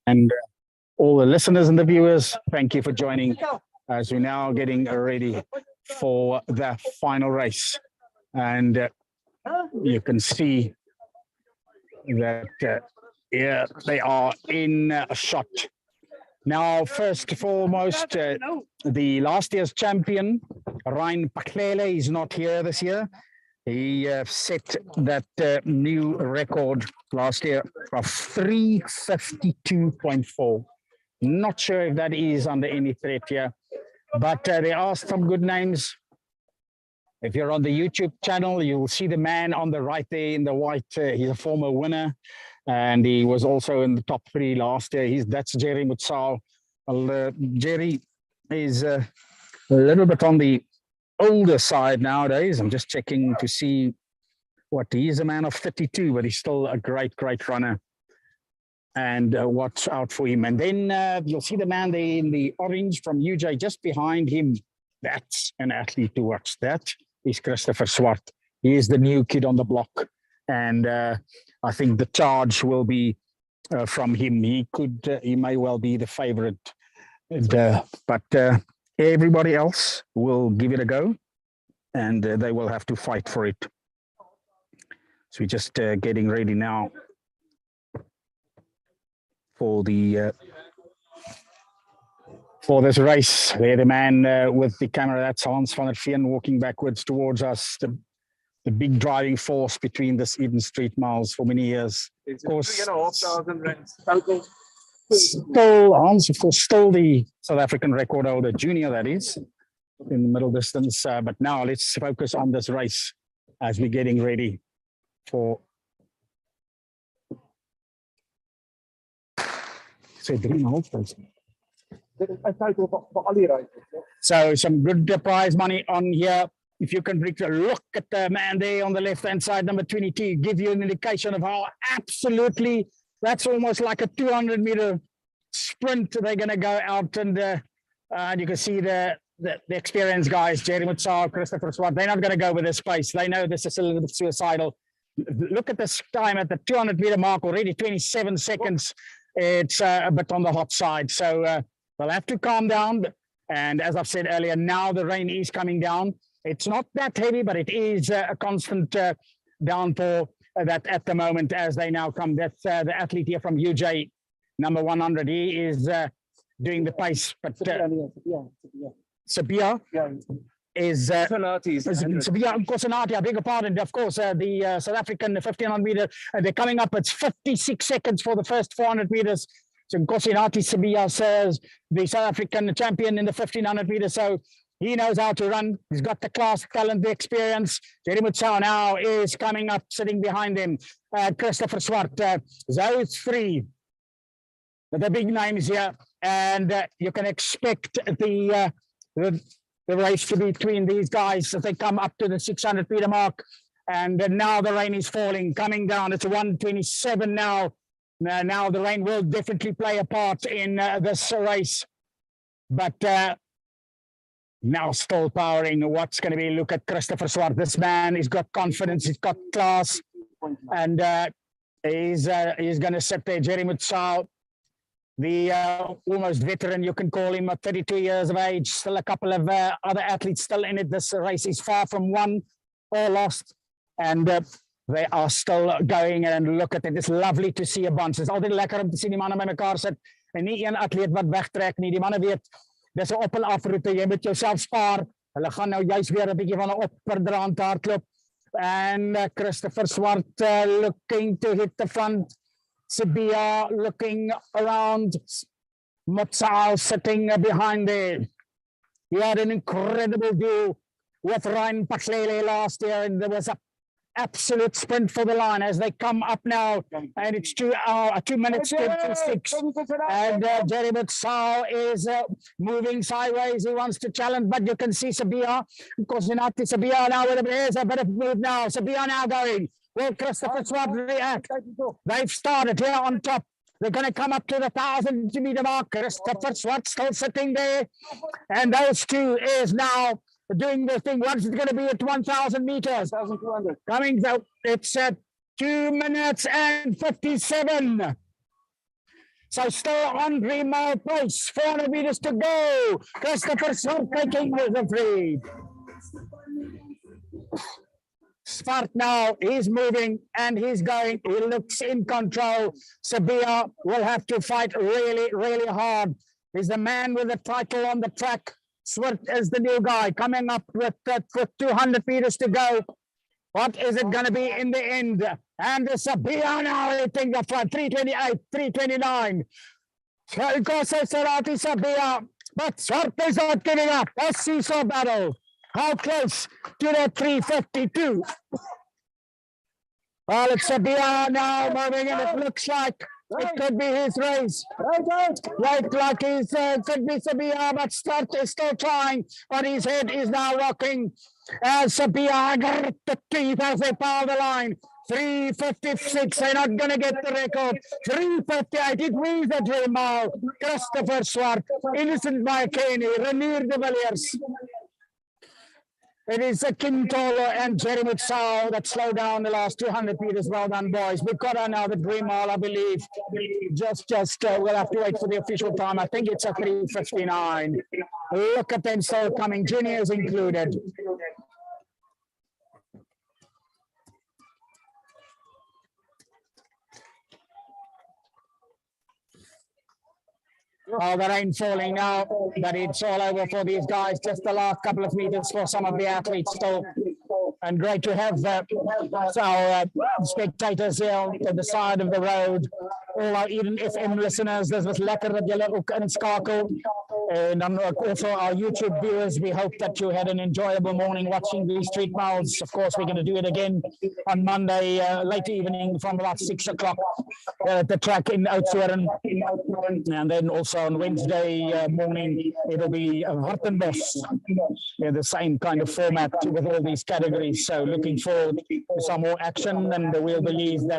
And all the listeners and the viewers, thank you for joining as we're now getting ready for the final race. And you can see that yeah, they are in a shot. Now, first and foremost, the last year's champion, Ryan Paklele, is not here this year. He set that new record last year of 3:52.4. Not sure if that is under any threat here, but there are some good names. If you're on the YouTube channel, you'll see the man on the right there in the white. He's a former winner, and he was also in the top 3 last year. That's Jerry Mutsao. Well, Jerry is a little bit on the older side nowadays. I'm just checking to see what he is, a man of 32, but he's still a great runner. And watch out for him. And then you'll see the man there in the orange from UJ just behind him. That's an athlete to watch. That is Christopher Swart. He is the new kid on the block. And I think the charge will be from him. He may well be the favorite. But everybody else will give it a go. And they will have to fight for it. So we're just getting ready now for this race. There, the man with the camera, that's Hans van der Veen walking backwards towards us. The big driving force between this Eden Street miles for many years. Of course, still Hans, of course, still the South African record holder, junior that is, in the middle distance. But now let's focus on this race as we're getting ready for. So some good prize money on here. If you can look at the man there on the left-hand side, number 22, give you an indication of how absolutely, that's almost like a 200-meter sprint. They're going to go out, and you can see the experienced guys, Jerry Mutsao, Christopher Swart. They're not going to go with this pace. They know this is a little bit suicidal. Look at this time at the 200-meter mark, already 27 seconds. It's a bit on the hot side, so they'll have to calm down. And as I've said earlier, now the rain is coming down. It's not that heavy, but it is a constant downpour that at the moment as they now come. That's the athlete here from UJ, number 100. He is doing the pace, but Sabia is Sabia Nkosinati, I beg your pardon, of course, the South African 1500 meter, they're coming up. It's 56 seconds for the first 400 meters. So Nkosinati Sabia says the South African champion in the 1500 meters. So he knows how to run. He's got the class, talent, the experience. Jerry Mutsao now is coming up, sitting behind him. Christopher Swart, those 3, the big names here, and you can expect the race to be between these guys as they come up to the 600 meter mark. And now the rain is falling, coming down. It's 1:27 now. Now the rain will definitely play a part in this race. But now still powering. What's going to be? Look at Christopher Swart. This man, he's got confidence, he's got class, and he's going to sit there. Jerry Mutsao, the almost veteran, you can call him, at 32 years of age. Still a couple of other athletes still in it. This race is far from won or lost, and they are still going. And look at it. It's lovely to see a bunch. It's altyd lekker om te sien die manne by mekaar sit en nie een atleet wat wegtrek nie. Die manne weet, dis 'n op en af roete. Jy moet jouself spaar. Hulle gaan nou juist weer 'n bietjie van 'n opperdraand hardloop. And Christopher Swart looking to hit the front. Sabia looking around. Mutsao sitting behind there. He had an incredible duel with Ryan Paklele last year, and there was a absolute sprint for the line as they come up now, and it's 2 minutes 26. And Jerry Mutsao is moving sideways. He wants to challenge, but you can see Sabia, Nkosinati Sabia now with a bit of move now. Sabia now going. Will Christopher Swart react? They've started here on top. They're going to come up to the 1,000-meter mark. Christopher Swart still sitting there, and those 2 is now doing the thing. What's it going to be at 1,000 meters? 1,200. Coming out, it's at 2 minutes and 57. So still on 3 mile pace, 400 meters to go. Christopher Swart taking the free. Swart now, he's moving and he's going. He looks in control. Sabia will have to fight really, really hard. He's the man with the title on the track. Swart is the new guy coming up with 200 meters to go. What is it going to be in the end? And Sabia now hitting the front, 328, 329. Sarati Sabia, but Swart is not giving up. A seesaw battle. How close to the 352? Well, it's Sabia now moving, and it looks like it could be his race. Right, like he's could be Sabia, but Swart is still trying, but his head is now rocking. As Sabia got the teeth as they power the line. 356, they're not going to get the record. 358, it means the dream mile. Christopher Swart, Innocent Maekeni, Renier de Villiers. It is Kim Tolo and Jeremy Tsao that slowed down the last 200 meters. Well done, boys. We've got on now the dream mile, I believe. Just we'll have to wait for the official time. I think it's a 3:59. Look at them still coming, juniors included. Oh, the rain falling now, but it's all over for these guys. Just the last couple of meters for some of the athletes still. And great to have our spectators here on the side of the road. All our Eden FM listeners, this was lekker dat julle ook inskakel. And also our YouTube viewers, we hope that you had an enjoyable morning watching these street miles. Of course, we're going to do it again on Monday, late evening from about 6 o'clock at the track in Oudtshoorn. And then also on Wednesday morning, it'll be Hartenbos. The same kind of format with all these categories. So looking forward to some more action, and we'll believe that